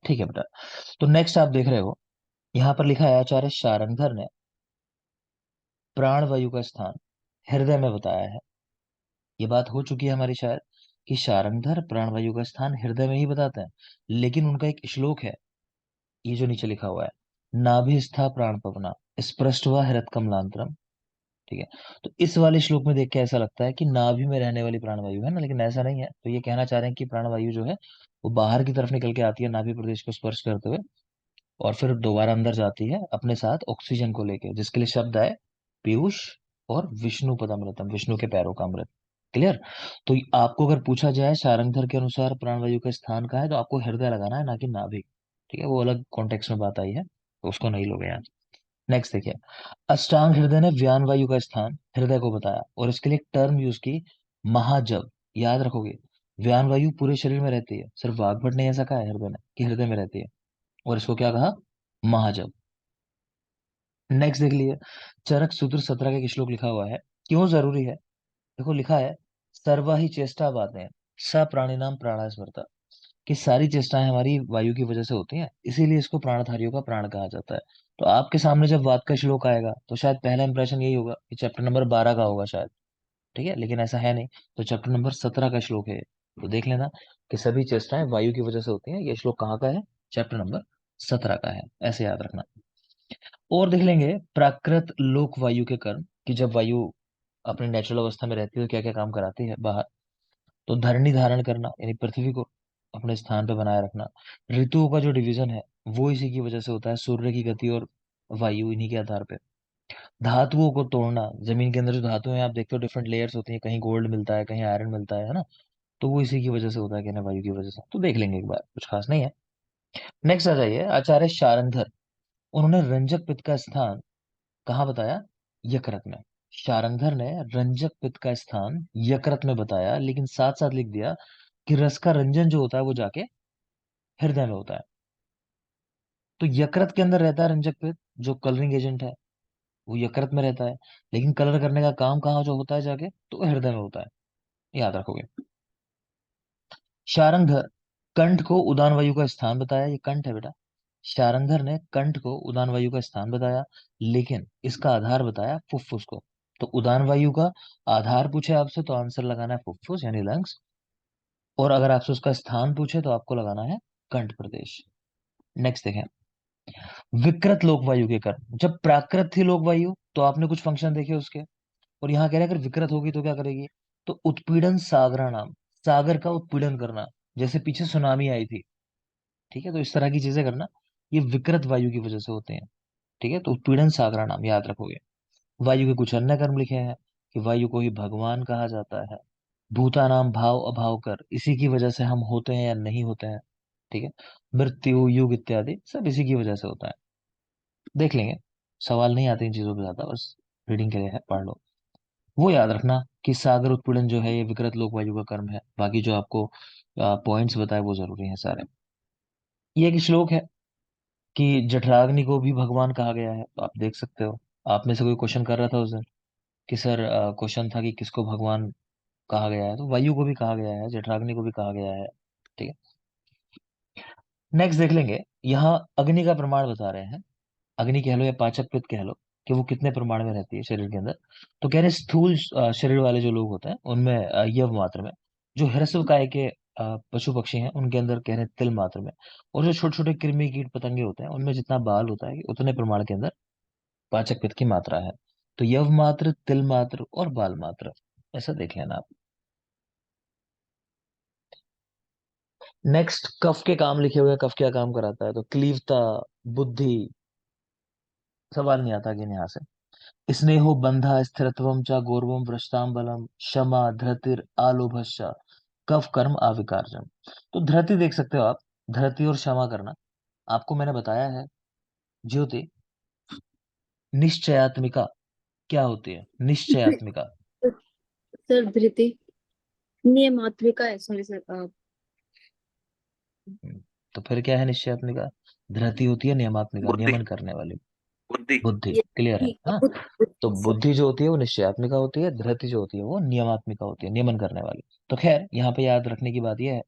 ठीक है बेटा। तो नेक्स्ट आप देख रहे हो, यहाँ पर लिखा है आचार्य शारंगधर ने प्राण वायु का स्थान हृदय में बताया है। ये बात हो चुकी है हमारी शायद, कि शारंगधर प्राण वायु का स्थान हृदय में ही बताते हैं। लेकिन उनका एक श्लोक है, ये जो नीचे लिखा हुआ है, नाभिस्था प्राण पवना स्पृष्ट्वा हृत कमलांतरम। ठीक है। तो इस वाले श्लोक में देख के ऐसा लगता है कि नाभि में रहने वाली प्राणवायु है ना, लेकिन ऐसा नहीं है। तो ये कहना चाह रहे हैं कि प्राणवायु जो है वो बाहर की तरफ निकल के आती है नाभि प्रदेश को स्पर्श करते हुए, और फिर दोबारा अंदर जाती है अपने साथ ऑक्सीजन को लेके, जिसके लिए शब्द आए पीयूष और विष्णु पदमृतम, विष्णु के पैरों का अमृत। क्लियर। तो आपको अगर पूछा जाए शारंगधर के अनुसार प्राणवायु का स्थान कहाँ है, तो आपको हृदय लगाना है, ना कि नाभि। ठीक है, वो अलग कॉन्टेक्स्ट में बात आई है, तो उसको नहीं लोगे यहाँ। नेक्स्ट देखिए, अष्टांग हृदय ने व्यान वायु का स्थान हृदय को बताया, और इसके लिए एक टर्म यूज की, महाजब। याद रखोगे, व्यान वायु पूरे शरीर में रहती है, सिर्फ वाग्भट ने ऐसा कहा है हृदय ने कि हृदय में रहती है, और इसको क्या कहा, महाजब। नेक्स्ट देख लिए, चरक सूत्र 17 का एक श्लोक लिखा हुआ है, क्यों जरूरी है। देखो लिखा है, सर्वा ही चेष्टा बातें स प्राणी नाम प्राणा स्मृता, कि सारी चेष्टाएं हमारी वायु की वजह से होती हैं, इसीलिए इसको प्राणधारियों का प्राण कहा जाता है। तो आपके सामने जब वात का श्लोक आएगा तो शायद पहला इंप्रेशन यही होगा कि चैप्टर नंबर 12 का होगा शायद। ठीक है, लेकिन ऐसा है नहीं। तो चैप्टर नंबर 17 का श्लोक है, तो देख लेना कि सभी चेष्टाएं वायु की वजह से होती हैं। ये श्लोक कहाँ का है, चैप्टर नंबर 17 का है, ऐसे याद रखना। और देख लेंगे प्राकृत लोक वायु के कर्म, कि जब वायु अपनी नेचुरल अवस्था में रहती है तो क्या क्या काम कराती है बाहर। तो धरणी धारण करना, यानी पृथ्वी को अपने स्थान पे बनाए रखना। ऋतुओं का जो डिवीजन है वो इसी की वजह से होता है, सूर्य की गति और वायु इन्हीं के आधार पे। धातुओं को तोड़ना, जमीन के अंदर जो धातुएं हैं आप देखते हो डिफरेंट लेयर्स होती हैं, कहीं गोल्ड मिलता है, कहीं आयरन मिलता है ना। तो वो इसी की वजह से होता है, कहना वायु की वजह से। तो देख लेंगे एक बार, कुछ खास नहीं है। नेक्स्ट आ जाइए, आचार्य शारंगधर, उन्होंने रंजक पित्त का स्थान कहाँ बताया, यकृत में। शारंगधर ने रंजक पित्त का स्थान यकृत में बताया, लेकिन साथ साथ लिख दिया कि रस का रंजन जो होता है वो जाके हृदय में होता है। तो यकृत के अंदर रहता है रंजक पित्त, जो कलरिंग एजेंट है वो यकृत में रहता है, लेकिन कलर करने का काम कहाँ जो होता है जाके, तो हृदय में होता है। याद रखोगे। शारंगधर कंठ को उदान वायु का स्थान बताया, ये कंठ है बेटा। शारंगधर ने कंठ को उदान वायु का स्थान बताया, लेकिन इसका आधार बताया फुफ्फुस को। तो उदान वायु का आधार पूछे आपसे तो आंसर लगाना है फुफ्फुस यानी लंग्स, और अगर आपसे उसका स्थान पूछे तो आपको लगाना है कंठ प्रदेश। नेक्स्ट देखें, विकृत लोक वायु के कर्म। जब प्राकृत थी लोक वायु तो आपने कुछ फंक्शन देखे उसके, और यहाँ कह रहे हैं अगर विकृत होगी तो क्या करेगी, तो उत्पीड़न सागरा नाम, सागर का उत्पीड़न करना, जैसे पीछे सुनामी आई थी। ठीक है, तो इस तरह की चीजें करना, ये विकृत वायु की वजह से होते हैं। ठीक है, तो उत्पीड़न सागरा नाम याद रखोगे। वायु के कुछ अन्य कर्म लिखे हैं, कि वायु को ही भगवान कहा जाता है, भूता नाम भाव अभाव कर, इसी की वजह से हम होते हैं या नहीं होते हैं। ठीक है, मृत्यु युग इत्यादि सब इसी की वजह से होता है। देख लेंगे, सवाल नहीं आते इन चीजों पे ज्यादा, बस रीडिंग के लिए है, पढ़ लो। वो याद रखना कि सागर उत्पीड़न जो है ये विकृत लोक वायु का कर्म है, बाकी जो आपको पॉइंट्स बताए वो जरूरी है सारे। ये एक श्लोक है कि जठराग्नि को भी भगवान कहा गया है, तो आप देख सकते हो। आप में से कोई क्वेश्चन कर रहा था उस दिन कि सर, क्वेश्चन था कि किसको भगवान कहा गया है, तो वायु को भी कहा गया है, जठराग्नि को भी कहा गया है। ठीक है। नेक्स्ट देख लेंगे, यहाँ अग्नि का प्रमाण बता रहे हैं, अग्नि कह लो या पाचक पित्त कह लो, कि वो कितने प्रमाण में रहती है शरीर के अंदर। तो कह रहे स्थूल शरीर वाले जो लोग होते हैं उनमें यव मात्र में, जो ह्रस्व काय के पशु पक्षी हैं उनके अंदर कह रहे हैं तिल मात्र में, और जो छोटे छोटे कृमि कीट पतंगे होते हैं उनमें जितना बाल होता है उतने प्रमाण के अंदर पाचक पित्त की मात्रा है। तो यव मात्र, तिल मात्र और बाल मात्र, ऐसा देख लेना आप। नेक्स्ट, कफ के काम लिखे हुए हैं, कफ क्या काम कराता है, तो क्लीवता, बुद्धि, सवाल नहीं आता कि यहाँ से। स्नेहो बंधा स्थिरत्वम च गौरवम वृषताम बलम क्षमा धृतिर आलोभश्च कफ कर्म आविकारजम। तो धृति देख सकते हो आप, धृति और क्षमा करना, आपको मैंने बताया है। ज्योति, निश्चयात्मिका क्या होती है, निश्चयात्मिका। सर धृति नियमात्मिका है, सॉरी सर। हम्म, तो फिर क्या है निश्चयात्मिका, धृति होती है नियमात्मिका, बुद्धि। नियमन करने वाली। बुद्धि। बुद्धि, ये क्लियर है ठीक है, हाँ। तो बुद्धि सर। बुद्धि जो होती है वो निश्चयात्मिका होती है, धृति जो होती है वो नियमात्मिका होती है, नियमन करने वाली। तो खैर यहाँ पे याद रखने की बात यह है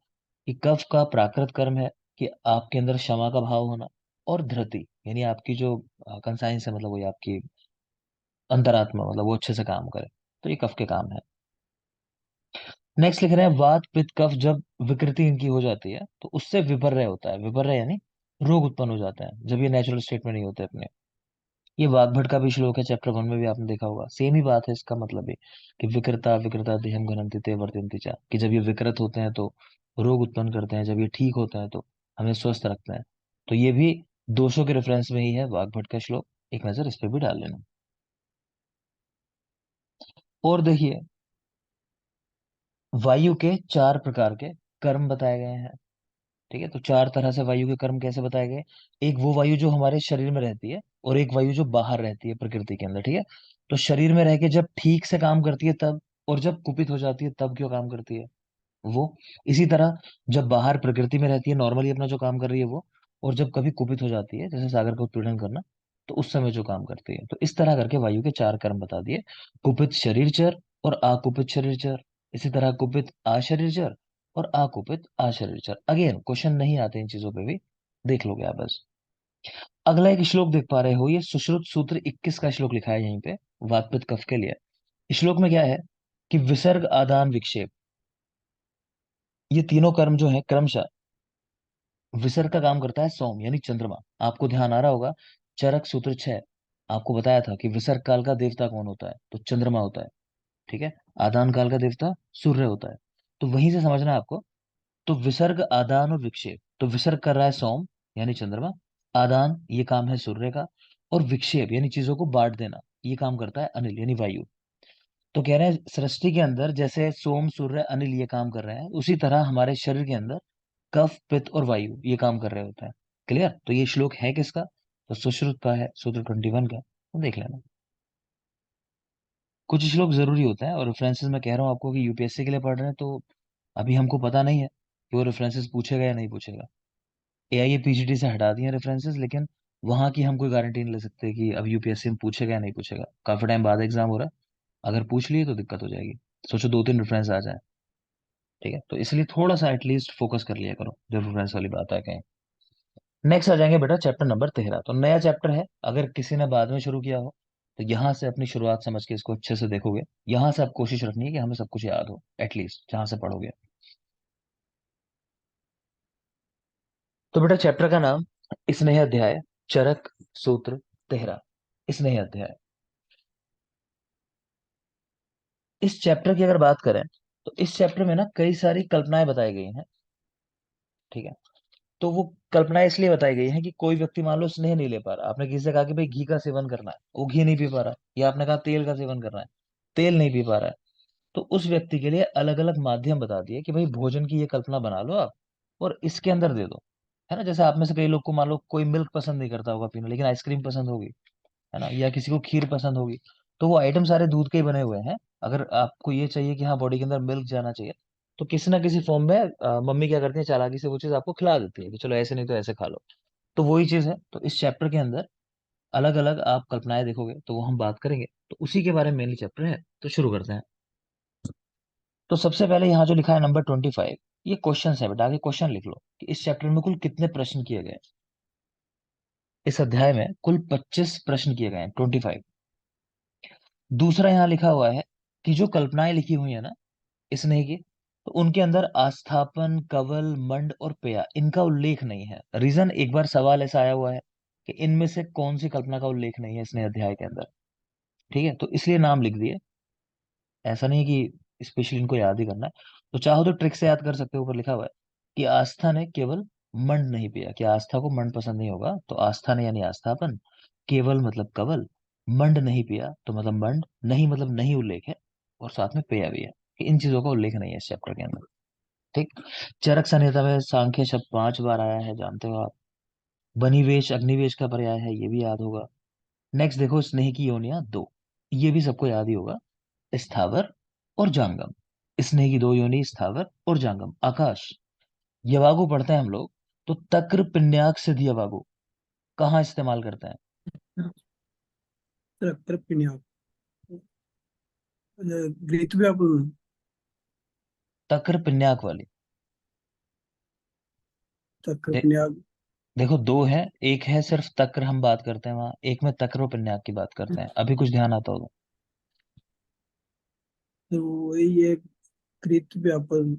कि कफ का प्राकृत कर्म है कि आपके अंदर क्षमा का भाव होना, और धृति यानी आपकी जो कंसाइंस है, मतलब वही आपकी अंतरात्मा, मतलब वो अच्छे से काम करे। तो ये कफ के काम है। नेक्स्ट लिख रहे हैं वात पित्त कफ जब विकृति इनकी हो जाती है तो उससे विपर्य होता है। विपर्य यानी रोग उत्पन्न हो जाते हैं जब ये नेचुरल स्टेट में नहीं होते अपने। ये वाग्भट का भी श्लोक है, चैप्टर 1 में भी आपने देखा होगा, सेम ही बात है इसका मतलब भी, कि विकृता विकृता देहम घनंति ते वर्तन्ति चा, कि जब ये विकृत होते हैं तो रोग उत्पन्न करते हैं, जब ये ठीक होते हैं तो हमें स्वस्थ रखते हैं। तो ये भी दोषों के रेफरेंस में ही है वाग्भट का श्लोक, एक नजर इस पे भी डाल लेना। और देखिए, वायु के 4 प्रकार के कर्म बताए गए हैं। ठीक है, तो 4 तरह से वायु के कर्म कैसे बताए गए। एक वो वायु जो हमारे शरीर में रहती है, और एक वायु जो बाहर रहती है प्रकृति के अंदर। ठीक है, तो शरीर में रह के जब ठीक से काम करती है तब, और जब कुपित हो जाती है तब क्यों काम करती है वो। इसी तरह जब बाहर प्रकृति में रहती है नॉर्मली अपना जो काम कर रही है वो, और जब कभी कुपित हो जाती है जैसे सागर का उत्पीड़न करना, तो उस समय जो काम करती है। तो इस तरह करके वायु के 4 कर्म बता दिए। कुपित शरीरचर और अकुपित शरीरचर, इसी तरह कुपित अशरीरचर और अकुपित अशरीरचर। अगेन क्वेश्चन नहीं आते इन चीजों पे भी, देख लोगे आप बस। अगला एक श्लोक देख पा रहे हो, ये सुश्रुत सूत्र 21 का श्लोक लिखा है यहीं पे, वातपित्त कफ के लिए। इस श्लोक में क्या है कि विसर्ग आदान विक्षेप, ये तीनों कर्म जो है क्रमशः, विसर्ग का काम करता है सोम यानी चंद्रमा। आपको ध्यान आ रहा होगा, चरक सूत्र 6 आपको बताया था कि विसर्ग काल का देवता कौन होता है, तो चंद्रमा होता है। ठीक है, आदान काल का देवता सूर्य होता है। तो वहीं से समझना है आपको। तो विसर्ग आदान और विक्षेप, तो विसर्ग कर रहा है सोम यानी चंद्रमा, आदान ये काम है सूर्य का, और विक्षेप यानी चीजों को बांट देना ये काम करता है अनिल यानी वायु। तो कह रहे हैं सृष्टि के अंदर जैसे सोम सूर्य अनिल ये काम कर रहे हैं, उसी तरह हमारे शरीर के अंदर कफ पित्त और वायु ये काम कर रहे होते हैं। क्लियर। तो ये श्लोक है किसका, तो सुश्रुत का है, सूत्र 21 का, तो देख लेना। कुछ श्लोक जरूरी होते हैं, और रेफरेंसेस मैं कह रहा हूँ आपको कि यूपीएससी के लिए पढ़ रहे हैं तो अभी हमको पता नहीं है कि वो रेफरेंसेस पूछेगा या नहीं पूछेगा। एआई पीजीटी से हटा दिए रेफरेंसेस, लेकिन वहां की हम कोई गारंटी नहीं ले सकते कि अब यूपीएससी में पूछेगा या नहीं पूछेगा। काफी टाइम बाद एग्जाम हो रहा है, अगर पूछ लिए तो दिक्कत हो जाएगी। सोचो 2-3 रेफरेंस आ जाए। ठीक है, तो इसलिए थोड़ा सा एटलीस्ट फोकस कर लिया करो जब रेफरेंस वाली बात है कहीं। नेक्स्ट आ जाएंगे बेटा चैप्टर नंबर 13, तो नया चैप्टर है, अगर किसी ने बाद में शुरू किया हो तो यहाँ से अपनी शुरुआत समझ के इसको अच्छे से देखोगे। यहाँ से आप कोशिश रखनी है कि हमें सब कुछ याद हो, एटलीस्ट जहां से पढ़ोगे। तो बेटा चैप्टर का नाम स्नेह अध्याय, चरक सूत्र 13, स्नेह अध्याय। इस चैप्टर की अगर बात करें तो इस चैप्टर में ना कई सारी कल्पनाएं बताई गई हैं। ठीक है, तो वो कल्पनाएं इसलिए बताई गई हैं कि कोई व्यक्ति मान लो स्नेह नहीं ले पा रहा, आपने किसी से कहा कि भाई घी का सेवन करना है, वो घी नहीं पी पा रहा, या आपने कहा तेल का सेवन करना है, तेल नहीं पी पा रहा है। तो उस व्यक्ति के लिए अलग अलग माध्यम बता दिए कि भाई भोजन की ये कल्पना बना लो आप, और इसके अंदर दे दो। है ना, जैसे आप में से कई लोग को मान लो कोई मिल्क पसंद नहीं करता होगा पीना, लेकिन आइसक्रीम पसंद होगी। है ना, या किसी को खीर पसंद होगी। तो वो आइटम सारे दूध के ही बने हुए हैं। अगर आपको ये चाहिए कि हाँ बॉडी के अंदर मिल्क जाना चाहिए, तो किसी ना किसी फॉर्म में मम्मी क्या करती है चालाकी से वो चीज आपको खिला देती है कि चलो ऐसे नहीं तो ऐसे खा लो। तो वही चीज है, तो इस चैप्टर के अंदर अलग अलग आप कल्पनाएं देखोगे तो वो हम बात करेंगे, तो उसी के बारे में मेनली चैप्टर है। तो शुरू करते हैं। तो सबसे पहले यहाँ जो लिखा है नंबर 25, ये क्वेश्चन है बेटा, आगे क्वेश्चन लिख लो कि इस चैप्टर में कुल कितने प्रश्न किए गए। इस अध्याय में कुल 25 प्रश्न किए गए हैं, 25। दूसरा यहाँ लिखा हुआ है कि जो कल्पनाएं लिखी हुई है ना स्नेह की, तो उनके अंदर आस्थापन कवल मंड और पेया इनका उल्लेख नहीं है। रीजन, एक बार सवाल ऐसा आया हुआ है कि इनमें से कौन सी कल्पना का उल्लेख नहीं है स्नेह अध्याय के अंदर। ठीक है, तो इसलिए नाम लिख दिए। ऐसा नहीं है कि स्पेशली इनको याद ही करना है, तो चाहो तो ट्रिक से याद कर सकते हो। ऊपर लिखा हुआ है कि आस्था ने केवल मंड नहीं पिया, कि आस्था को मंड पसंद नहीं होगा, तो आस्था ने यानी आस्थापन, केवल मतलब कवल, मंड नहीं पिया तो मतलब मंड नहीं मतलब नहीं उल्लेख है, और साथ में पेया भी है, कि इन चीजों का उल्लेख नहीं है इस चैप्टर के अंदर। ठीक। चरक संहिता में सांख्य शब्द 5 बार आया है, जानते हो आप। बनिवेश अग्निवेश का पर्याय है, ये भी याद होगा। नेक्स्ट देखो, स्नेह की योनियां 2, ये भी सबको याद ही होगा, स्थावर और जांगम। स्नेह की 2 योनि, स्थावर और जांगम। आकाश, यवागु पढ़ते हैं हम लोग, तो तक्र पिन्याक सिद्ध यवागु कहाँ इस्तेमाल करते हैं। तरफ तरफ पिन्या ग्रीत भी आप तक्र पिन्याक वाली, तक्र दे, प्रयाग। देखो दो है। एक है सिर्फ तक्र हम बात करते हैं वहां, एक में तक्र और पिन्नाक की बात करते हैं, अभी कुछ ध्यान आता होगा। तो वही है, कृत व्यापक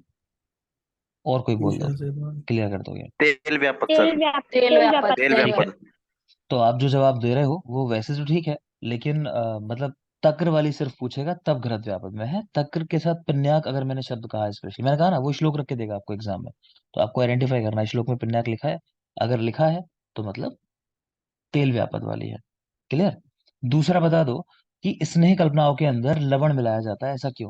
और कोई बोल दो, पूछा से बात। क्लियर कर दोगे। तेल व्यापक तेल सर। व्यापक तेल तेल व्यापक व्यापक तेल तेल ठीक है, व्यापक। व्यापक। तो आप जो जवाब दे रहे हो वो वैसे तो ठीक है, लेकिन मतलब तक्र वाली सिर्फ पूछेगा तब घृत व्यापक में है। तक्र के साथ पिन्नाक अगर मैंने शब्द कहा, स्पेशली मैंने कहा ना वो श्लोक रख के देगा आपको एग्जाम में, तो आपको आइडेंटिफाई करना है श्लोक में पिन्नाक लिखा है, अगर लिखा है तो मतलब तेल व्यापक वाली है। क्लियर। दूसरा बता दो कि स्नेह कल्पनाओं के अंदर लवण मिलाया जाता है, ऐसा क्यों?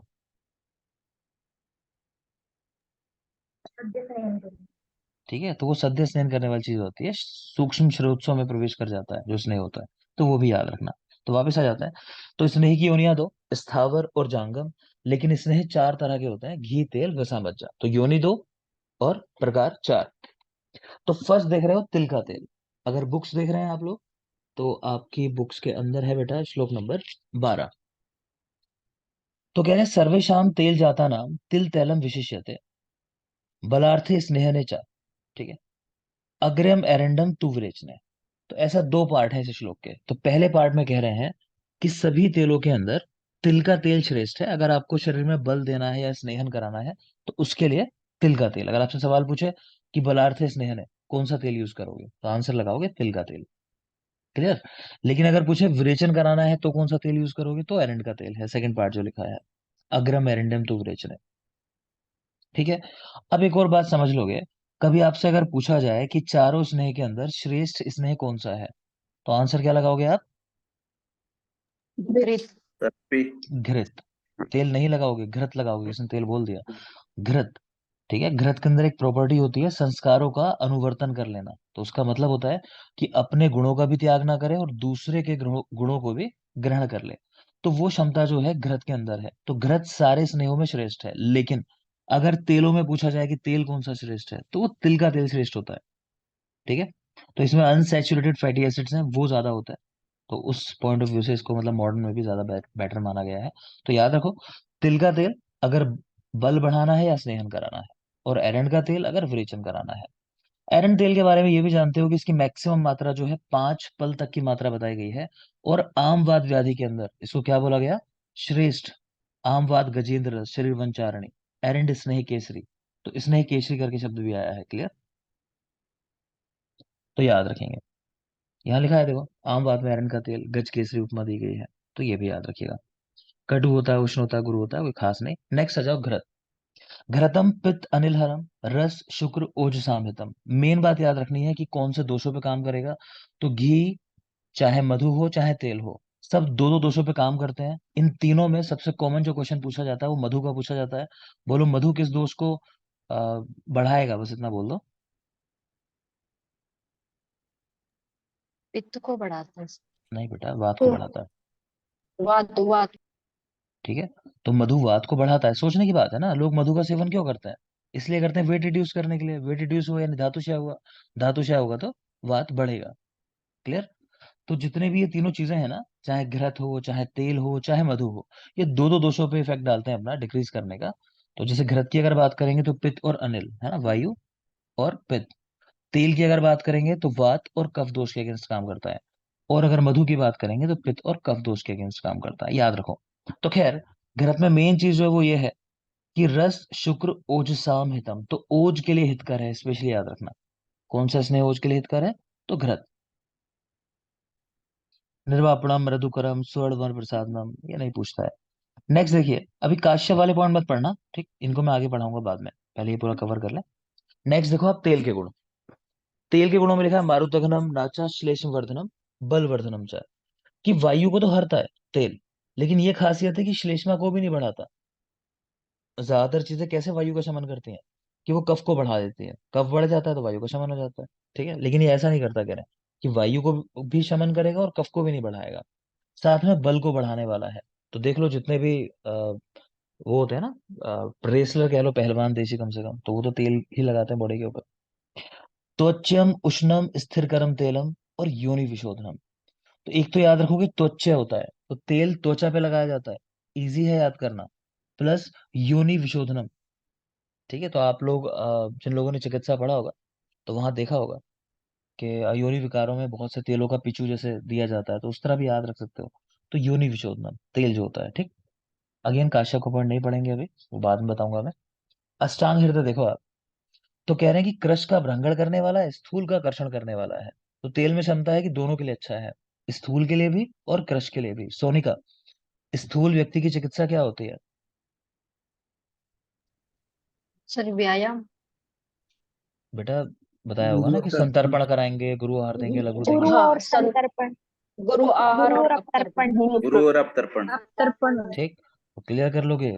ठीक है, तो वो सद्य स्नेह करने वाली चीज होती है, सूक्ष्म स्रोतों में प्रवेश कर जाता है जो स्नेह होता है, तो वो भी याद रखना। तो वापस आ जाता है। तो स्नेह की योनियां दो, स्थावर और जांगम, लेकिन स्नेह चार तरह के होते हैं, घी तेल वसा मज्जा। तो योनि दो और प्रकार चार। तो फर्स्ट देख रहे हो तिल का तेल, अगर बुक्स देख रहे हैं आप लोग तो आपकी बुक्स के अंदर है बेटा श्लोक नंबर 12। तो कह रहे हैं सर्वेशाम तेल जाता नाम तिल तैलम विशिष्यते बलार्थे स्नेहने चा। ठीक है, अग्रम एरेंडम तु विरेचने। तो ऐसा दो पार्ट है इस श्लोक के। तो पहले पार्ट में कह रहे हैं कि सभी तेलों के अंदर तिल का तेल श्रेष्ठ है, अगर आपको शरीर में बल देना है या स्नेहन कराना है तो उसके लिए तिल का तेल। अगर आपसे सवाल पूछे कि बलार्थ स्नेहन है कौन सा तेल यूज करोगे, तो आंसर लगाओगे तिल का तेल। क्लियर। लेकिन अगर पूछे विरेचन कराना है तो कौन सा तेल यूज करोगे, तो एरेंड का तेल है, सेकंड पार्ट जो लिखा है, अग्रम एरेंडम टू विरेचन। ठीक है। अब एक और बात समझ लोगे, कभी आपसे अगर पूछा जाए कि चारों स्नेह के अंदर श्रेष्ठ स्नेह कौन सा है, तो आंसर क्या लगाओगे आप? घृत। Sir P. घृत। तेल नहीं लगाओगे, घृत लगाओगे, इसने तेल बोल दिया, घृत। ठीक है, घृत के अंदर एक प्रॉपर्टी होती है संस्कारों का अनुवर्तन कर लेना, तो उसका मतलब होता है कि अपने गुणों का भी त्याग ना करे और दूसरे के गुणों को भी ग्रहण कर ले। तो वो क्षमता जो है घृत के अंदर है। तो घृत सारे स्नेहों में श्रेष्ठ है, लेकिन अगर तेलों में पूछा जाए कि तेल कौन सा श्रेष्ठ है, तो वो तिल का तेल श्रेष्ठ होता है। ठीक है, तो इसमें अनसैचुरेटेड फैटी एसिड्स हैं वो ज्यादा होता है, तो उस पॉइंट ऑफ व्यू से इसको मतलब मॉडर्न में भी ज्यादा बेटर माना गया है। तो याद रखो, तिल का तेल अगर बल बढ़ाना है या स्नेहन कराना है, और एरंड का तेल अगर विरेचन कराना है। एरंड तेल के बारे में ये भी जानते हो कि इसकी मैक्सिमम मात्रा जो है 5 पल तक की मात्रा बताई गई है, और आमवाद व्याधि के अंदर इसको क्या बोला गया? श्रेष्ठ। आमवाद गजेंद्र रस शरीर वंचारणी, एरंड स्नेह केसरी। तो स्नेह केसरी करके शब्द भी आया है। क्लियर। तो याद रखेंगे, यहाँ लिखा है देखो, आम बात में अरंड का तेल गज केसरी उपमा दी गई है, तो ये भी याद रखिएगा। कटु होता है, उष्ण होता है, गुरु होता है, कोई खास नहीं। नेक्स्ट आ जाओ घृत। घृतम पित्त अनिलहरम रस शुक्र ओज सामहितम। मेन बात याद रखनी है कि कौन से दोषों पे काम करेगा। तो घी, चाहे मधु हो चाहे तेल हो, सब दो दो दोषों पे काम करते हैं। इन तीनों में सबसे कॉमन जो क्वेश्चन पूछा जाता है वो मधु का पूछा जाता है। बोलो मधु किस दोष को बढ़ाएगा, बस इतना बोल दो। पित्त को बढ़ाता है। नहीं बेटा, वात को तो बढ़ाता है। वात वात। ठीक है, तो मधु वात को बढ़ाता है। सोचने की बात है ना, लोग मधु का सेवन क्यों करते हैं? इसलिए करते हैं वेट रिड्यूस करने के लिए। वेट रिड्यूस हुआ यानी धातुशय हुआ, धातुशय होगा तो वात बढ़ेगा। क्लियर। तो जितने भी ये तीनों चीजें हैं ना, चाहे घृत हो चाहे तेल हो चाहे मधु हो, ये दो दो दोषों पे इफेक्ट डालते हैं अपना डिक्रीज करने का। तो जैसे घृत की अगर बात करेंगे तो पित्त और अनिल है ना, वायु और पित्त। तेल की अगर बात करेंगे तो वात और कफ दोष के अगेंस्ट काम करता है। और अगर मधु की बात करेंगे तो पित्त और कफ दोष के अगेंस्ट काम करता है, याद रखो। तो खैर, घृत में मेन चीज जो है वो ये है कि रस शुक्र ओजसाम हितम। तो ओज के लिए हितकर है, स्पेशली याद रखना। कौन सा स्नेह ओज के लिए हितकर है? तो घृत। निर्वापणम मृदुकरम स्वर्ण वर प्रसादनम, ये नहीं पूछता है। नेक्स्ट देखिए, अभी काश्य वाले पॉइंट मत पढ़ना, ठीक, इनको मैं आगे पढ़ाऊंगा बाद में, पहले ये पूरा कवर कर ले। नेक्स्ट देखो आप तेल के गुण। तेल के गुणों में लिखा है मारुतगनम नाचा श्लेषम वर्धनम बल वर्धनम च। कि वायु को तो हरता है तेल, लेकिन ये खासियत है कि श्लेष्मा को भी नहीं बढ़ाता। ज्यादातर चीजें कैसे वायु का शमन करती हैं, कि वो कफ को बढ़ा देती है, कफ बढ़ जाता है तो वायु का शमन हो जाता है। ठीक है, लेकिन ये ऐसा नहीं करता, कह रहे हैं कि वायु को भी शमन करेगा और कफ को भी नहीं बढ़ाएगा, साथ में बल को बढ़ाने वाला है। तो देख लो जितने भी वो होते हैं ना, रेसलर कह लो, पहलवान देशी कम से कम, तो वो तो तेल ही लगाते हैं बॉडी के ऊपर। त्वचम उष्णम स्थिरकरम तेलम और योनि विशोधनम। तो एक तो याद रखोगे त्वचा होता है, तो तेल त्वचा पे लगाया जाता है, इजी है याद करना। प्लस योनि विशोधनम। ठीक है, तो आप लोग जिन लोगों ने चिकित्सा पढ़ा होगा, तो वहां देखा होगा कि योनि विकारों में बहुत से तेलों का पिचू जैसे दिया जाता है, तो उस तरह भी याद रख सकते हो। तो योनि विशोधनम तेल जो होता है, ठीक। अगेन काश्यप को पढ़ नहीं पढ़ेंगे अभी, वो बाद में बताऊंगा मैं। अष्टांग हृदय देखो आप, तो कह रहे हैं कि कृश का भ्रंगण करने वाला है, स्थूल का कर्षण करने वाला है। तो तेल में क्षमता है कि दोनों के लिए अच्छा है, स्थूल के लिए भी और कृश के लिए भी। सोनिका, स्थूल व्यक्ति की चिकित्सा क्या होती है? सर व्यायाम। बेटा बताया होगा ना गुरु कि तर्पण। संतर्पण कराएंगे, गुरु आहार देंगे, लघु देंगे। गुरु हाँ और सर, संतर्पण। गुरु आहार गुरु और और अवतर्पण। अवतर्पण ही गुरु और अवतर्पण। अवतर्पण। ठीक, तो क्लियर कर लोगे।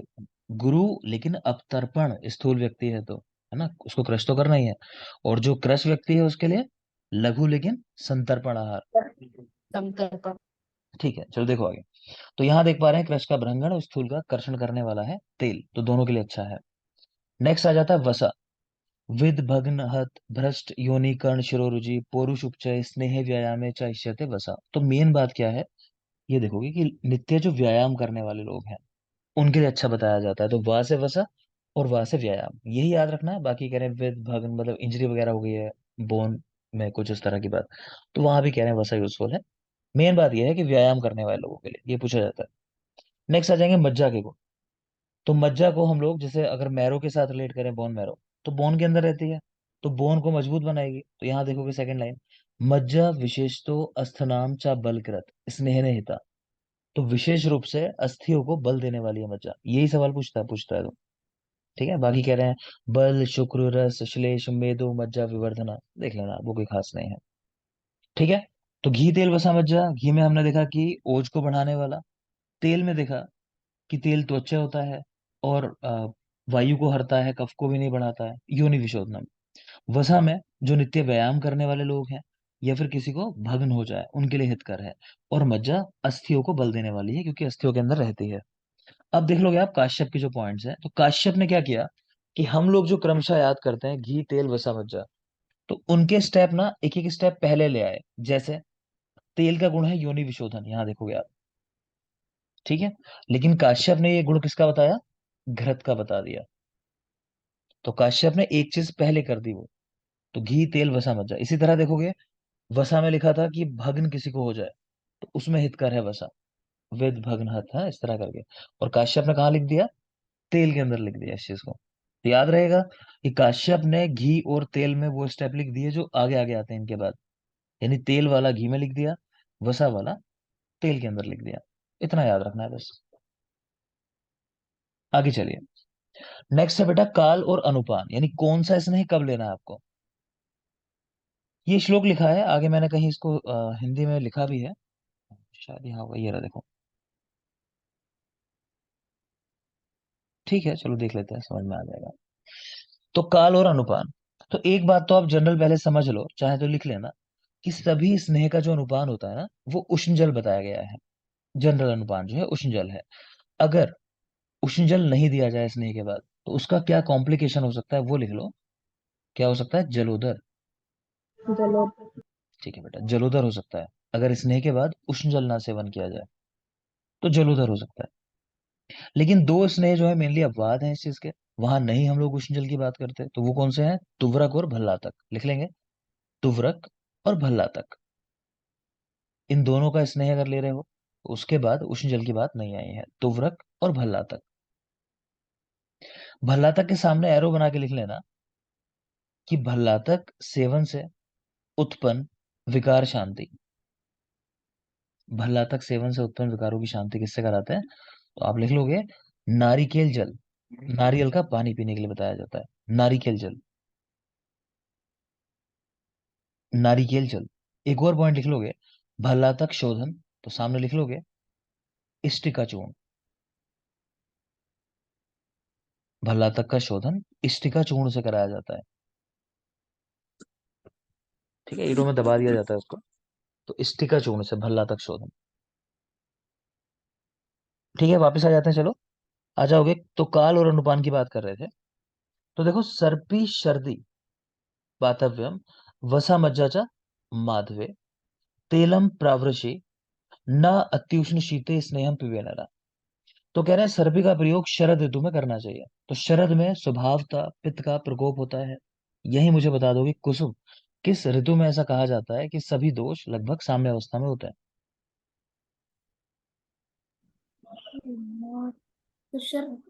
गुरु लेकिन अपतर्पण, स्थूल व्यक्ति है तो, है ना, उसको क्रश तो करना ही है। और जो क्रश व्यक्ति है उसके लिए लघु लेकिन संतर्पण आहार। संतर्पण। ठीक है, चलो देखो आगे। तो यहाँ देख पा रहे हैं क्रश का भ्रंगण और स्थूल का कर्षण करने वाला है तेल, तो दोनों के लिए अच्छा है। नेक्स्ट आ जाता है वसा। विद भग्न हत भ्रष्ट योनि कर्ण शिरोरुजि पोरुष उपचय स्नेह व्यायाम चाइष्यते वसा। तो मेन बात क्या है, ये देखोगे कि नित्य जो व्यायाम करने वाले लोग हैं उनके लिए अच्छा बताया जाता है। तो वाह से वसा और वाह से व्यायाम, यही याद रखना है। बाकी कह रहे हैं विद भग्न मतलब इंजरी वगैरह हो गई है बोन में, कुछ इस तरह की बात, तो वहां भी कह रहे हैं वसा यूजफुल है। मेन बात यह है कि व्यायाम करने वाले लोगों के लिए ये पूछा जाता है। नेक्स्ट आ जाएंगे मज्जा के गुण। तो मज्जा को हम लोग जैसे अगर मैरो के साथ रिलेट करें, बोन मैरो, तो बोन के अंदर रहती है, तो बोन को मजबूत बनाएगी। तो यहाँ देखोगे सेकंड लाइन, मज्जा विशेष तो अस्थनाम चा बलकृत स्नेह हिता। तो विशेष रूप से अस्थियों को बल देने वाली है मज्जा, यही सवाल पूछता है तो। ठीक है, बाकी कह रहे हैं बल शुक्र रस श्लेष मेदो मज्जा विवर्धना, देख लेना, वो कोई खास नहीं है। ठीक है, तो घी तेल वसा मज्जा। घी में हमने देखा कि ओज को बढ़ाने वाला, तेल में देखा कि तेल त्वचा होता है और वायु को हरता है, कफ को भी नहीं बढ़ाता है, योनि विशोधनम। वसा में जो नित्य व्यायाम करने वाले लोग हैं या फिर किसी को भग्न हो जाए उनके लिए हितकर है। और मज्जा अस्थियों को बल देने वाली है क्योंकि अस्थियों के अंदर रहती है। अब देख लोगे आप काश्यप के जो पॉइंट्स हैं, तो काश्यप ने क्या किया कि हम लोग जो क्रमशः याद करते हैं घी तेल वसा मज्जा, तो उनके स्टेप ना एक एक स्टेप पहले ले आए। जैसे तेल का गुण है योनि विशोधन, यहां देखोगे आप, ठीक है। लेकिन काश्यप ने ये गुण किसका बताया? घृत का बता दिया। तो काश्यप ने एक चीज पहले कर दी वो, तो घी तेल वसा मज्जा। इसी तरह देखोगे वसा में लिखा था कि भग्न किसी को हो जाए तो उसमें हितकर है वसा, वेद भग्न हत है, इस तरह करके। और काश्यप ने कहा लिख दिया? तेल के अंदर लिख दिया इस चीज को। तो याद रहेगा कि काश्यप ने घी और तेल में वो स्टेप लिख दिए जो आगे आगे आते हैं इनके बाद। यानी तेल वाला घी में लिख दिया, वसा वाला तेल के अंदर लिख दिया। इतना याद रखना है बस। आगे चलिए। नेक्स्ट है बेटा काल और अनुपान, यानी कौन सा स्नेह कब लेना है आपको। ये श्लोक लिखा है आगे, मैंने कहीं इसको हिंदी में लिखा भी है शायद, यहाँ होगा, ये रहा देखो। ठीक है, चलो देख लेते हैं, समझ में आ जाएगा। तो काल और अनुपान, तो एक बात तो आप जनरल पहले समझ लो, चाहे तो लिख लेना, कि सभी स्नेह का जो अनुपान होता है ना वो उष्ण जल बताया गया है। जनरल अनुपान जो है उष्ण जल है। अगर उष्ण जल नहीं दिया जाए स्नेह के बाद तो उसका क्या कॉम्प्लिकेशन हो सकता है वो लिख लो। क्या हो सकता है? जलोदर। जलो। ठीक है बेटा, जलोदर हो सकता है अगर स्नेह के बाद उष्ण जल ना सेवन किया जाए, तो जलोदर हो सकता है। लेकिन दो स्नेह जो है मेनली अपवाद हैं इस चीज के, वहां नहीं हम लोग उष्ण जल की बात करते, तो वो कौन से हैं? तुवरक और भल्लातक, लिख लेंगे। तुवरक और भल्लातक, इन दोनों का स्नेह अगर ले रहे हो तो उसके बाद उष्ण जल की बात नहीं आई है, तुवरक और भल्लातक। भल्लातक के सामने एरो बना के लिख लेना कि भल्लातक सेवन से उत्पन्न विकार शांति। भल्लातक सेवन से उत्पन्न विकारों की शांति किससे कराते हैं? तो आप लिख लोगे नारिकेल जल, नारियल का पानी पीने के लिए बताया जाता है, नारिकेल जल, नारिकेल जल। एक और पॉइंट लिख लोगे, भल्लातक शोधन, तो सामने लिख लोगे इष्टिका चूर्ण। भल्लातक का शोधन इष्टिका चूर्ण से कराया जाता है। ठीक है, ईटों में दबा दिया जाता है उसको, तो इष्टिका चूर्ण से भल्लातक शोधन। ठीक है, वापस आ जाते हैं, चलो आ जाओगे। तो काल और अनुपान की बात कर रहे थे, तो देखो सर्पी शर्दी वातव्यम वसा मज्जाचा माधवे तेलम प्रावृषि न अत्युष्ण शीते स्नेहम पिबेनरा। तो कह रहे हैं सर्पी का प्रयोग शरद ऋतु में करना चाहिए। तो शरद में स्वभावतः पित्त का प्रकोप होता है, यही मुझे बता दो कि कुसुम, किस ऋतु में ऐसा कहा जाता है कि सभी दोष लगभग साम्य अवस्था में होते हैं? तो शरद।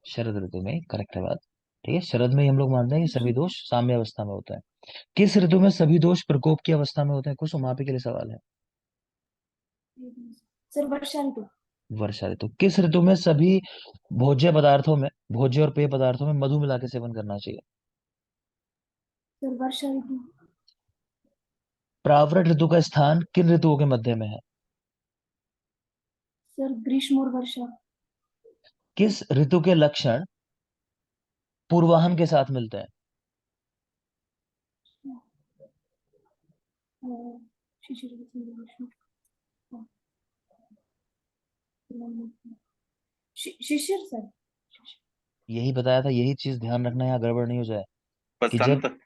शरद ऋतु में, करेक्ट है बात। ठीक है, शरद में ही हम लोग मानते हैं कि सभी जी। दोष साम्य अवस्था में होते हैं। किस ऋतु में सभी दोष प्रकोप की अवस्था में होते हैं? कुसुम, आप ही के लिए सवाल है। सर वर्षा ऋतु। वर्षा ऋतु। किस ऋतु में सभी भोज्य पदार्थों में, भोज्य और पेय पदार्थों में मधु मिला के सेवन करना चाहिए? सर वर्षा ऋतु। प्रावृट ऋतु का स्थान किन ऋतुओं के मध्य में है? सर ग्रीष्म और वर्षा। किस ऋतु के लक्षण पूर्वाहन के साथ मिलते हैं? शिशिर ऋतु, ग्रीष्म। शिशिर सर। यही बताया था, यही चीज ध्यान रखना, यहाँ गड़बड़ नहीं हो जाए कि जब बसंत।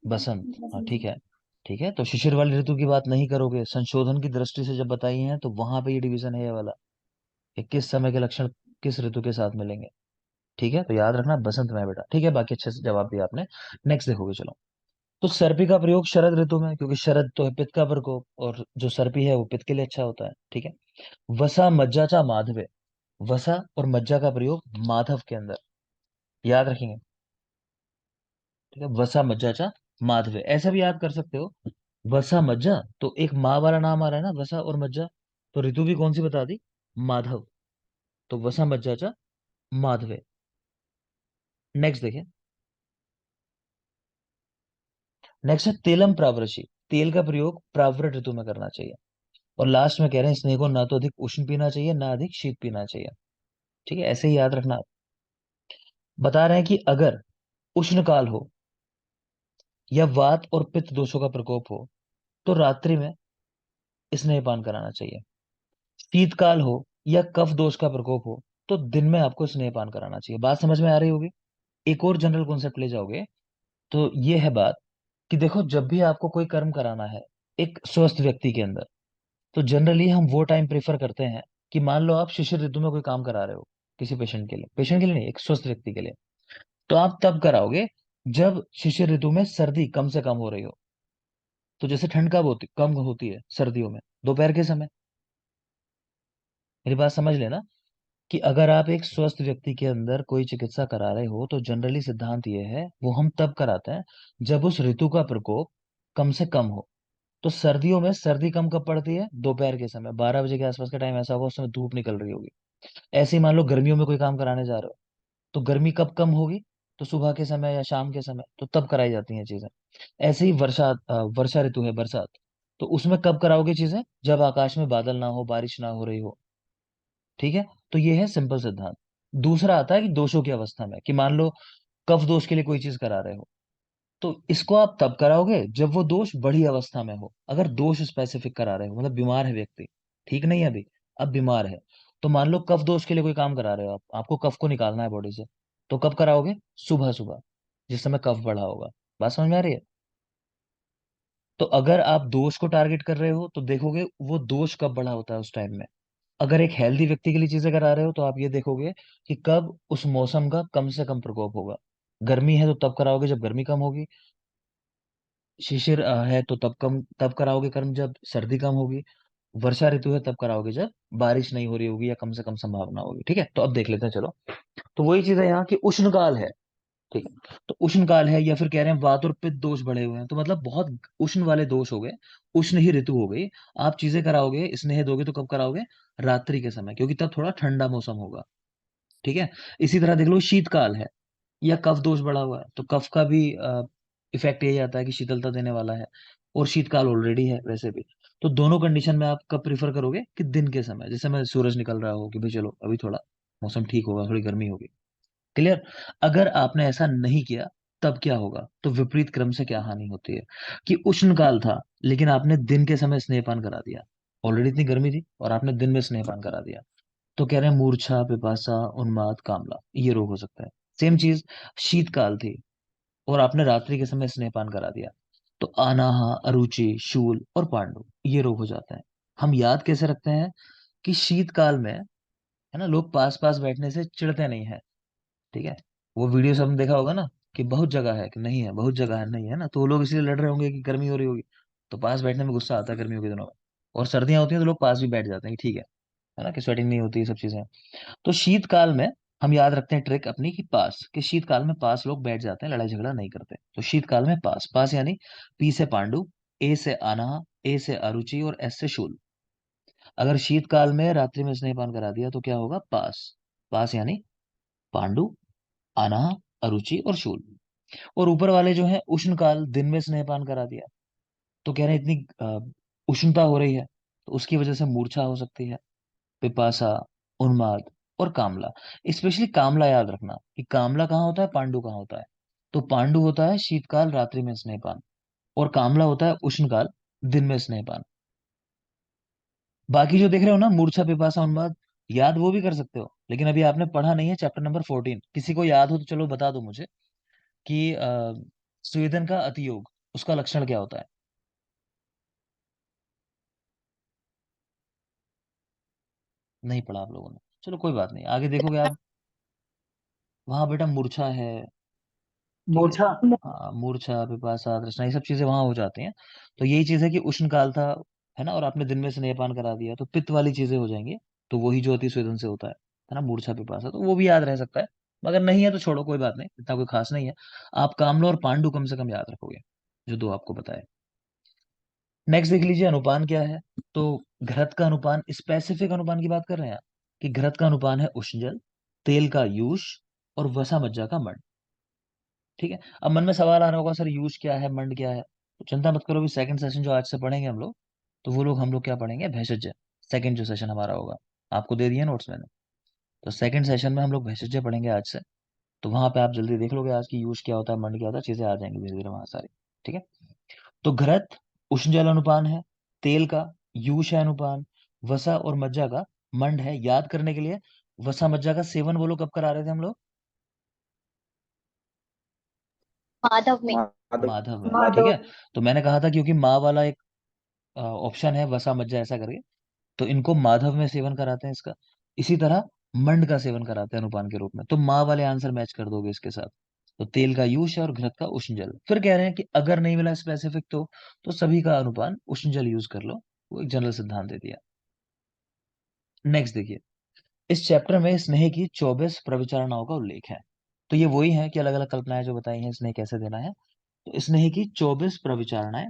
बसंत। हाँ ठीक है। ठीक है, तो शिशिर वाली ऋतु की बात नहीं करोगे, संशोधन की दृष्टि से जब बताई है तो वहां पे ये डिवीजन है ये वाला, कि किस समय के लक्षण किस ऋतु के साथ मिलेंगे। ठीक है, तो याद रखना बसंत में है बेटा। ठीक है, बाकी अच्छे से जवाब दिया आपने। नेक्स्ट देखोगे, चलो। तो सर्पी का प्रयोग शरद ऋतु में, क्योंकि शरद तो है पित्त का प्रकोप, और जो सर्पी है वो पित्त के लिए अच्छा होता है। ठीक है। वसा मज्जा चा माधवे, वसा और मज्जा का प्रयोग माधव के अंदर, याद रखेंगे। ठीक है, वसा मज्जा चा माधवे, ऐसा भी याद कर सकते हो। वसा मज्जा, तो एक माँ वाला नाम आ रहा है ना, वसा और मज्जा, तो ऋतु भी कौन सी बता दी? माधव। तो वसा मज्जा चा माधवे। नेक्स्ट देखिए। नेक्स्ट है तेलम प्रावृषि, तेल का प्रयोग प्रावृत ऋतु में करना चाहिए। और लास्ट में कह रहे हैं स्नेह को ना तो अधिक उष्ण पीना चाहिए ना अधिक शीत पीना चाहिए। ठीक है, ऐसे ही याद रखना। बता रहे हैं कि अगर उष्ण काल हो या वात और पित्त दोषों का प्रकोप हो तो रात्रि में स्नेहपान कराना चाहिए। शीतकाल हो या कफ दोष का प्रकोप हो तो दिन में आपको स्नेहपान कराना चाहिए। बात समझ में आ रही होगी। एक और जनरल कॉन्सेप्ट ले जाओगे तो ये है बात कि देखो, जब भी आपको कोई कर्म कराना है एक स्वस्थ व्यक्ति के अंदर, तो जनरली हम वो टाइम प्रेफर करते हैं कि मान लो आप शिशिर ऋतु में कोई काम करा रहे हो किसी पेशेंट के लिए नहीं, एक स्वस्थ व्यक्ति के लिए, तो आप तब कराओगे जब शिशिर ऋतु में सर्दी कम से कम हो रही हो। तो जैसे ठंड कम होती है सर्दियों में, दोपहर के समय। मेरी बात समझ लेना कि अगर आप एक स्वस्थ व्यक्ति के अंदर कोई चिकित्सा करा रहे हो तो जनरली सिद्धांत ये है वो हम तब कराते हैं जब उस ऋतु का प्रकोप कम से कम हो। तो सर्दियों में सर्दी कम कब पड़ती है? दोपहर के समय, 12 बजे के आसपास का टाइम ऐसा होगा, उस समय धूप निकल रही होगी। ऐसे ही मान लो गर्मियों में कोई काम कराने जा रहे हो, तो गर्मी कब कम होगी? तो सुबह के समय या शाम के समय, तो तब कराई जाती हैं चीजें। ऐसे ही वर्षा ऋतु है, बरसात, तो उसमें कब कराओगे चीजें? जब आकाश में बादल ना हो, बारिश ना हो रही हो। ठीक है, तो ये है सिंपल सिद्धांत। दूसरा आता है कि दोषों की अवस्था में, कि मान लो कफ दोष के लिए कोई चीज करा रहे हो, तो इसको आप तब कराओगे जब वो दोष बड़ी अवस्था में हो। अगर दोष स्पेसिफिक करा रहे हो, मतलब बीमार है व्यक्ति, ठीक नहीं है अभी, अब बीमार है, तो मान लो कफ दोष के लिए कोई काम करा रहे हो आप, आपको कफ को निकालना है बॉडी से, तो कब कराओगे? सुबह सुबह, जिस समय कफ बढ़ा होगा। बात समझ में आ रही है? तो अगर आप दोष को टारगेट कर रहे हो तो देखोगे वो दोष कब बढ़ा होता है उस टाइम में। अगर एक हेल्दी व्यक्ति के लिए चीजें करा रहे हो तो आप ये देखोगे कि कब उस मौसम का कम से कम प्रकोप होगा। गर्मी है तो तब कराओगे जब गर्मी कम होगी। शिशिर है तो तब कराओगे कर्म जब सर्दी कम होगी। वर्षा ऋतु है तब कराओगे जब बारिश नहीं हो रही होगी या कम से कम संभावना होगी। ठीक है, तो अब देख लेते हैं, चलो। तो वही चीज है यहाँ की उष्ण काल है। ठीक है, तो उष्ण काल है या फिर कह रहे हैं वात और पित्त दोष बढ़े हुए हैं, तो मतलब बहुत उष्ण वाले दोष हो गए, उष्ण ही ऋतु हो गई। आप चीजें कराओगे, स्नेह दोगे, तो कब कराओगे? रात्रि के समय, क्योंकि तब थोड़ा ठंडा मौसम होगा। ठीक है। इसी तरह देख लो शीतकाल है या कफ दोष बढ़ा हुआ है, तो कफ का भी इफेक्ट यही आता है कि शीतलता देने वाला है, और शीतकाल ऑलरेडी है वैसे भी। तो दोनों कंडीशन में आप कब प्रीफर करोगे? कि दिन के समय, जिस समय सूरज निकल रहा हो, कि भाई चलो अभी थोड़ा मौसम ठीक होगा, थोड़ी गर्मी होगी। क्लियर? अगर आपने ऐसा नहीं किया तब क्या होगा? तो विपरीत क्रम से क्या हानि होती है कि उष्ण काल था लेकिन आपने दिन के समय स्नेहपान करा दिया, ऑलरेडी इतनी गर्मी थी और आपने दिन में स्नेहपान करा दिया, तो कह रहे हैं मूर्छा, पिपासा, उन्माद, कामला, ये रोग हो सकता है। सेम चीज शीतकाल थी और आपने रात्रि के समय स्नेहपान करा दिया, तो अनाहा, अरुचि, शूल और पांडु, ये रोग हो जाते हैं। हम याद कैसे रखते हैं? कि शीतकाल में, है ना, लोग पास पास बैठने से चिढ़ते नहीं है। ठीक है, वो वीडियो सब देखा होगा ना, कि बहुत जगह है कि नहीं है, बहुत जगह है नहीं है ना, तो वो लोग इसलिए लड़ रहे होंगे कि गर्मी हो रही होगी, तो पास बैठने में गुस्सा आता है गर्मियों के दिनों में। और सर्दियां होती हैं तो लोग पास भी बैठ जाते हैं कि ठीक है ना, कि स्वेटिंग नहीं होती, ये सब चीजें। तो शीतकाल में हम याद रखते हैं ट्रिक अपनी कि पास, कि शीतकाल में पास लोग बैठ जाते हैं, लड़ाई झगड़ा नहीं करते। तो शीतकाल में पास, पास यानी पी से पांडु, ए से अनहा, ए से अरुचि और एस से शूल। अगर शीतकाल में रात्रि में स्नेहपान करा दिया तो क्या होगा? पास। पास यानी पांडु, अनहा, अरुचि और शूल। और ऊपर वाले जो है उष्ण काल, दिन में स्नेहपान करा दिया तो कह रहे हैं इतनी उष्णता हो रही है तो उसकी वजह से मूर्छा हो सकती है। पिपासा, उन्माद और कामला। स्पेशली कामला याद रखना कि कामला कहाँ होता है, पांडु कहाँ होता है। तो पांडु होता है शीतकाल रात्रि में स्नेहपान, और कामला होता है उष्णकाल दिन में स्नेहपान। बाकी जो देख रहे हो ना, मूर्छा, पिपासा, उन्माद, याद वो भी कर सकते हो, लेकिन अभी आपने पढ़ा नहीं है चैप्टर नंबर 14। किसी को याद हो तो चलो बता दो मुझे कि स्वेदन का अतियोग, उसका लक्षण क्या होता है? नहीं पढ़ा आप लोगों ने, चलो कोई बात नहीं, आगे देखोगे आप। वहां बेटा मूर्छा है, ठीक है। मूर्छा। हाँ, मूर्छा, पिपासा, तृष्णा, ये सब चीजें वहां हो जाती हैं। तो यही चीज है कि उष्ण काल था, है ना, और आपने दिन में स्नेहपान करा दिया तो पित्त वाली चीजें हो जाएंगी। तो वही जो अति स्वेदन से होता है ना, मूर्छा, पिपासा, तो वो भी याद रह सकता है। मगर नहीं है तो छोड़ो, कोई बात नहीं, इतना कोई खास नहीं है। आप कामला और पांडु कम से कम याद रखोगे, जो दो आपको बताए। नेक्स्ट देख लीजिए, अनुपान क्या है। तो घृत का अनुपान, स्पेसिफिक अनुपान की बात कर रहे हैं कि घृत का अनुपान है उष्ण जल, तेल का यूष और वसा मज्जा का मंड। ठीक है। अब मन में सवाल आ रहा होगा, सर यूष क्या है, मंड क्या है? तो चिंता मत करो, भी सेकंड सेशन जो आज से पढ़ेंगे हम लोग, तो वो लोग हम लोग क्या पढ़ेंगे, भेषज। सेकंड जो सेशन हमारा होगा, आपको दे दिया नोट्स मैंने। तो सेकंड सेशन में हम लोग भेषज पढ़ेंगे आज से। तो वहां पे आप जल्दी देख लोगे आज की यूष क्या होता है, मंड क्या होता है, चीजें आ जाएंगी धीरे धीरे वहां सारी। ठीक है। तो घृत उष्ण जल अनुपान है, तेल का यूष है अनुपान, वसा और मज्जा का मंड है। याद करने के लिए, वसा मज्जा का सेवन वो लोग कब करा रहे थे हम लोग? माधव में। माधव। माधव में, ठीक है। माधव। तो मैंने कहा था क्योंकि माँ वाला एक ऑप्शन है वसा मज्जा ऐसा करके, तो इनको माधव में सेवन कराते हैं इसका। इसी तरह मंड का सेवन कराते हैं अनुपान के रूप में। तो माँ वाले आंसर मैच कर दोगे इसके साथ। तो तेल का यूज है और घृत का उष्ण जल। फिर कह रहे हैं कि अगर नहीं मिला स्पेसिफिक तो सभी का अनुपान उष्ण जल यूज कर लो। वो एक जनरल सिद्धांत दे दिया। नेक्स्ट देखिए, इस चैप्टर में स्नेह की 24 प्रविचारणाओं का उल्लेख है। तो ये वही है कि अलग अलग कल्पनाएं जो बताई हैं स्नेह कैसे देना है। तो स्नेह की 24 प्रविचारणाएं,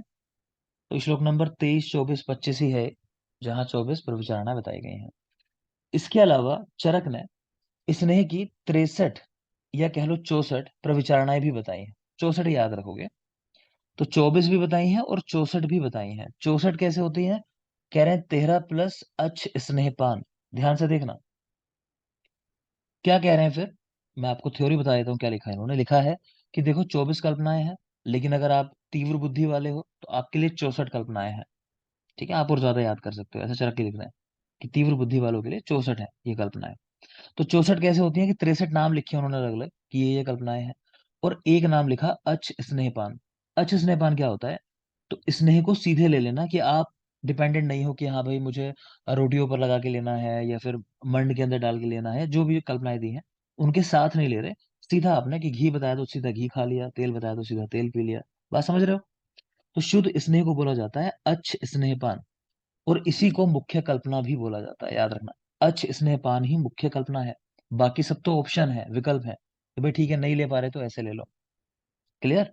तो श्लोक नंबर 23, 24, 25 ही है जहाँ 24 प्रविचारणाएं बताई गई हैं। इसके अलावा चरक ने स्नेह की 63 या कह लो 64 प्रविचारणाएं भी बताई हैं। 64 याद रखोगे। तो 24 भी बताई हैं और 64 भी बताई हैं। 64 कैसे होती है? कह रहे हैं 13 प्लस अच स्नेहपान। ध्यान से देखना क्या कह रहे हैं फिर। मैं आपको थ्योरी बता देता हूँ क्या लिखा है इन्होंने। लिखा है कि देखो 24 कल्पनाएं हैं, लेकिन अगर आप तीव्र बुद्धि वाले हो तो आपके लिए 64 कल्पनाएं हैं। ठीक है, आप और ज्यादा याद कर सकते हो, ऐसा चरक के लिखना है कि तीव्र बुद्धि वालों के लिए 64 है ये कल्पनाएं। तो 64 कैसे होती है कि 63 नाम लिखे उन्होंने अलग अलग कि ये कल्पनाएं हैं, और एक नाम लिखा अच स्नेहपान। अच स्नेहपान क्या होता है? तो स्नेह को सीधे ले लेना, कि आप डिपेंडेंट नहीं हो कि हाँ भाई मुझे रोटियों पर लगा के लेना है या फिर मंड के अंदर डाल के लेना है। जो भी कल्पनाएं दी हैं उनके साथ नहीं ले रहे, सीधा आपने कि घी बताया तो सीधा घी खा लिया, तेल बताया तो सीधा तेल पी लिया। बात समझ रहे हो? तो शुद्ध स्नेह को बोला जाता है अच स्नेहपान, और इसी को मुख्य कल्पना भी बोला जाता है, याद रखना। अच स्नेहपान ही मुख्य कल्पना है, बाकी सब तो ऑप्शन है, विकल्प है कि भाई ठीक है नहीं ले पा रहे तो ऐसे ले लो। क्लियर?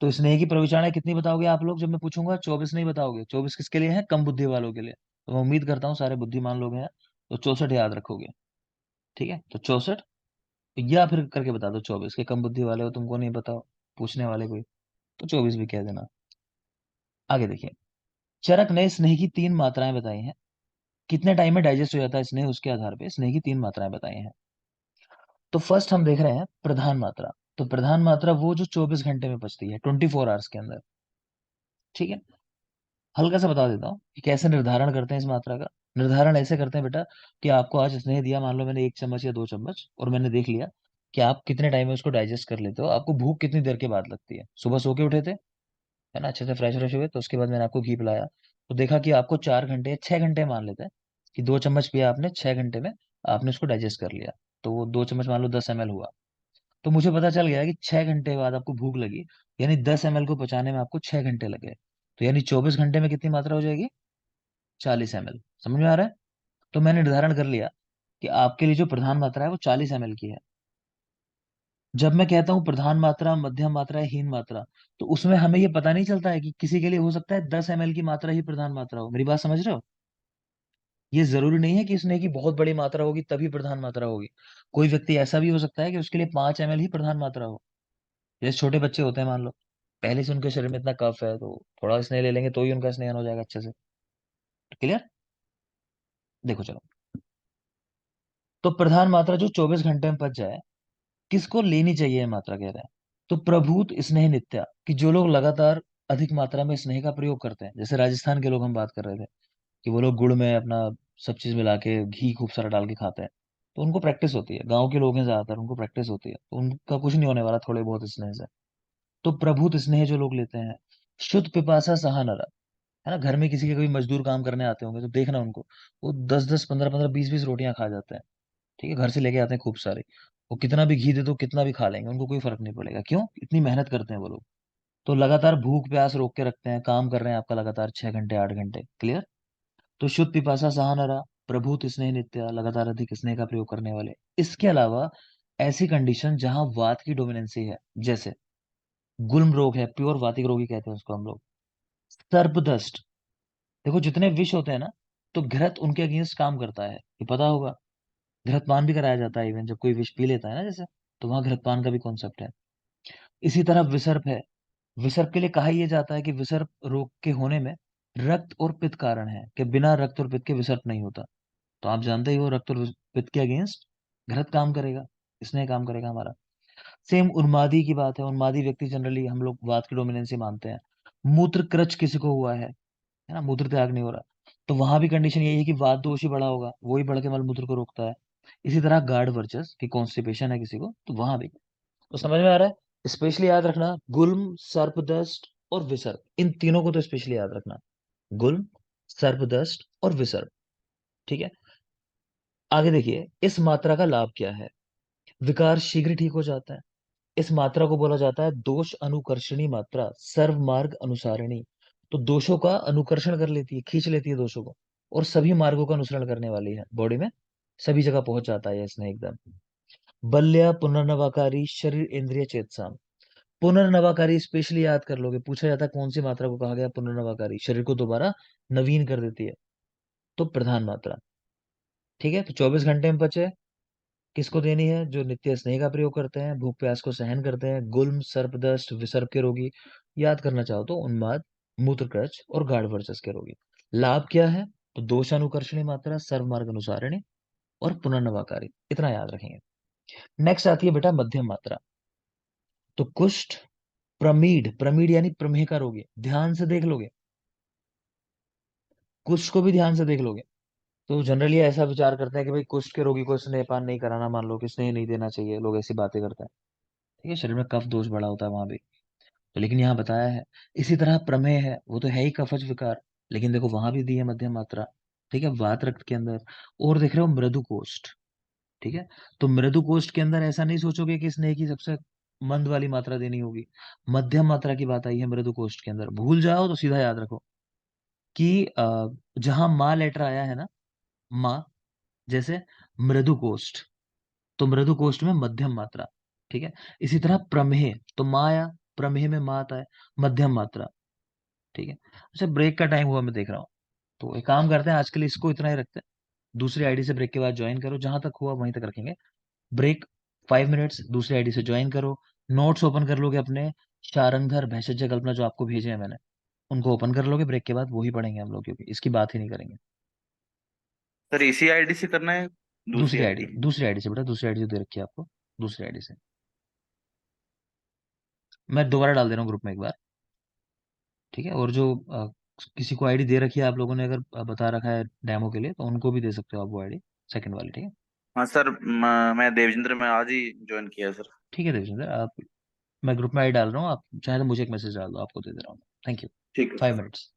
तो स्नेह की प्रविचारणाएं कितनी बताओगे आप लोग? जब मैं पूछूंगा 24 नहीं बताओगे। 24 किसके लिए है? कम बुद्धि वालों के लिए। तो मैं उम्मीद करता हूँ सारे बुद्धिमान लोग हैं, तो 64 याद रखोगे। ठीक है, तो 64, या फिर करके बता दो 24 के कम बुद्धि वाले हो, तुमको नहीं बताओ, पूछने वाले कोई, तो 24 भी कह देना। आगे देखिए, चरक ने स्नेह की 3 मात्राएं बताई हैं। कितने टाइम में डाइजेस्ट हो जाता है स्नेह, उसके आधार पे स्नेह की 3 मात्राएं बताई हैं। तो फर्स्ट हम देख रहे हैं प्रधान मात्रा। तो प्रधान मात्रा वो जो 24 घंटे में पचती है, 24 आवर्स के अंदर। ठीक है। हल्का सा बता देता हूँ कि कैसे निर्धारण करते हैं इस मात्रा का। निर्धारण ऐसे करते हैं बेटा कि आपको आज स्नेह दिया, मान लो मैंने 1 चम्मच या 2 चम्मच, और मैंने देख लिया कि आप कितने टाइम में उसको डाइजेस्ट कर लेते हो। आपको भूख कितनी देर के बाद लगती है? सुबह सो के उठे थे, है ना, अच्छे से फ्रेश फ्रेश हुए, तो उसके बाद मैंने आपको घी पिलाया, तो देखा कि आपको 4 घंटे, 6 घंटे मान लेते हैं कि 2 चम्मच पिया आपने, 6 घंटे में आपने उसको डाइजेस्ट कर लिया। तो वो 2 चम्मच मान लो 10 ml हुआ। तो मुझे पता चल गया कि 6 घंटे बाद आपको भूख लगी, यानी 10 ml को पचाने में आपको 6 घंटे लगे। तो यानी 24 घंटे में कितनी मात्रा हो जाएगी? 40 ml। समझ में आ रहा है? तो मैंने निर्धारण कर लिया कि आपके लिए जो प्रधान मात्रा है वो 40 ml की है। जब मैं कहता हूँ प्रधान मात्रा, मध्यम मात्रा, हीन मात्रा, तो उसमें हमें ये पता नहीं चलता है कि किसी के लिए हो सकता है 10 ml की मात्रा ही प्रधान मात्रा हो। मेरी बात समझ रहे हो? ये जरूरी नहीं है कि स्नेह की बहुत बड़ी मात्रा होगी तभी प्रधान मात्रा होगी। कोई व्यक्ति ऐसा भी हो सकता है कि उसके लिए 5 ml ही प्रधान मात्रा हो। जैसे छोटे बच्चे होते हैं, मान लो पहले से उनके शरीर में इतना कफ है, तो थोड़ा स्नेह ले लेंगे तो ही उनका स्नेहन हो जाएगा अच्छे से। क्लियर? देखो चलो, तो प्रधान मात्रा जो 24 घंटे में पच जाए, किसको लेनी चाहिए ये मात्रा कह रहे हैं? तो प्रभूत स्नेह नित्या, कि जो लोग लगातार अधिक मात्रा में स्नेह का प्रयोग करते हैं। जैसे राजस्थान के लोग हम बात कर रहे थे कि वो लोग गुड़ में अपना सब चीज मिला के घी खूब सारा डाल के खाते हैं, तो उनको प्रैक्टिस होती है। गांव के लोग हैं ज्यादातर, उनको प्रैक्टिस होती है, तो उनका कुछ नहीं होने वाला थोड़े बहुत स्नेह से। तो प्रभुत स्नेह जो लोग लेते हैं, शुद्ध पिपासा सहानरा, है ना, घर में किसी के कोई मजदूर काम करने आते होंगे तो देखना उनको, वो 10-10, 15-15, 20-20 रोटियां खा जाते हैं। ठीक है, घर से लेके आते हैं खूब सारी। वो कितना भी घी दे दो, कितना भी खा लेंगे, उनको कोई फर्क नहीं पड़ेगा। क्यों? इतनी मेहनत करते हैं वो लोग। तो लगातार भूख प्यास रोक के रखते हैं, काम कर रहे हैं आपका लगातार 6 घंटे 8 घंटे। क्लियर? तो शुद्ध पिपासा सहानरा, प्रभुत स्नेह नित्य, लगातार अधिक स्नेह का प्रयोग करने वाले। इसके अलावा ऐसी कंडीशन जहां वात की डोमिनेंसी है, जैसे गुल्म रोग है, प्योर वातिक रोगी कहते हैं उसको हम लोग। सर्पदष्ट, देखो जितने विष होते हैं ना, तो घृत उनके अगेंस्ट काम करता है, ये पता होगा। घृतपान भी कराया जाता है इवन जब कोई विष पी लेता है ना, जैसे, तो वहां घृतपान का भी कॉन्सेप्ट है। इसी तरह विसर्प है। विसर्प के लिए कहा यह जाता है कि विसर्प रोग के होने में रक्त और पित्त कारण है, कि बिना रक्त और पित्त के विसर्प नहीं होता। तो आप जानते ही हो, रक्त और पित्त के अगेंस्ट घृत काम करेगा, इसने काम करेगा हमारा। सेम उन्मादी की बात है। उन्मादी व्यक्ति जनरली हम लोग वात की डोमिनेंसी मानते हैं। मूत्र क्रच किसी को हुआ है ना, मूत्र त्याग नहीं हो रहा, तो वहां भी कंडीशन यही है कि वात दोष ही बढ़ा होगा, वो ही बढ़ के मलमूत्र को रोकता है। इसी तरह गार्ड वर्चस की कॉन्स्टिपेशन है किसी को, तो वहां भी। तो समझ में आ रहा है? स्पेशली याद रखना, गुल्म, सर्पदष्ट और विसर्प, इन तीनों को तो स्पेशली याद रखना। गुल्म, सर्पदष्ट और विसर्प। ठीक है, आगे देखिए, इस मात्रा का लाभ क्या है? विकार शीघ्र ठीक हो जाता है। इस मात्रा को बोला जाता है दोष अनुकर्षणी मात्रा, सर्व मार्ग अनुसारिणी। तो दोषों का अनुकर्षण कर लेती है, खींच लेती है दोषों को, और सभी मार्गों का अनुसरण करने वाली है। बॉडी में सभी जगह पहुंच जाता है इसने एकदम। बल्य पुनर्नवाकारी शरीर इंद्रिय चेतसाम। पुनर्नवाकारी स्पेशली याद कर लोगे, पूछा जाता है कौन सी मात्रा को कहा गया पुनर्नवाकारी, शरीर को दोबारा नवीन कर देती है। तो प्रधान मात्रा। ठीक है, तो 24 घंटे में बचे, किसको देनी है? जो नित्य स्नेह का प्रयोग करते हैं, भूख प्यास को सहन करते हैं, गुल्म, सर्पदष्ट, विसर्प के रोगी। याद करना चाहो तो उन्माद, मूत्रकृच और गाढ़ वर्चस के रोगी। लाभ क्या है? तो दोषानुकर्षणी मात्रा, सर्व मार्ग अनुसारिणी और पुनर्नवाकारी, इतना याद रखेंगे। नेक्स्ट आती है बेटा मध्यम मात्रा। तो कुष्ठ, प्रमीड, प्रमीड यानी प्रमेह का रोगी, ध्यान से देख लोगे, कुष्ठ को भी ध्यान से देख लोगे, तो जनरली ऐसा विचार करते हैं कि भाई कुष्ठ के रोगी को स्नेहपान नहीं कराना, मान लो कि स्नेह नहीं देना चाहिए, लोग ऐसी बातें करते हैं। ठीक है, शरीर में कफ दोष बढ़ा होता है वहां भी, तो लेकिन यहाँ बताया है। इसी तरह प्रमेय है, वो तो है ही कफज विकार, लेकिन देखो वहां भी दी है मध्यम मात्रा। ठीक है, वात रक्त के अंदर। और देख रहे हो मृदु कोष्ठ। ठीक है, तो मृदु कोष्ठ के अंदर ऐसा नहीं सोचोगे कि स्नेह की सबसे मंद वाली मात्रा देनी होगी। मध्यम मात्रा की बात आई है मृदु कोष्ठ के अंदर। भूल जाओ तो सीधा याद रखो कि जहां माँ लेटर आया है ना, माँ, जैसे मृदु कोष्ठ, तो मृदु कोष्ठ में मध्यम मात्रा। ठीक है, इसी तरह प्रमेह, तो माँ आया, प्रमेह में माँ आता है, मध्यम मात्रा। ठीक है, अच्छा ब्रेक का टाइम हुआ मैं देख रहा हूँ, तो एक काम करते हैं आज के लिए इसको इतना ही रखते हैं। दूसरी आईडी से ब्रेक के बाद ज्वाइन करो, जहां तक हुआ वहीं तक रखेंगे। ब्रेक 5 मिनट्स, दूसरी आईडी से ज्वाइन करो। नोट्स ओपन कर लोगे अपने, शारंगधर भैषज कल्पना जो आपको भेजे हैं मैंने, उनको ओपन कर लोगे। ब्रेक के बाद वही पढ़ेंगे हम लोग, क्योंकि इसकी बात ही नहीं करेंगे। सर इसी आईडी से करना है? दूसरी आईडी? दूसरी आईडी से बेटा, दूसरी आईडी जो दे रखी है आपको, दूसरी आईडी से। मैं दोबारा डाल दे रहा हूँ ग्रुप में एक बार। ठीक है, और जो किसी को आईडी दे रखी है आप लोगों ने, अगर बता रखा है डेमो के लिए, तो उनको भी दे सकते हो आप वो आईडी, सेकंड वाली। ठीक है, हाँ सर, मैं देवजिंद्र में आज ही ज्वाइन किया है सर। ठीक है देवजिंदर, आप, मैं ग्रुप में आईडी डाल रहा हूँ, आप चाहे तो मुझे एक मैसेज डाल दो, आपको दे दे रहा हूँ। Thank you. ठीक है 5 सर। मिनट्स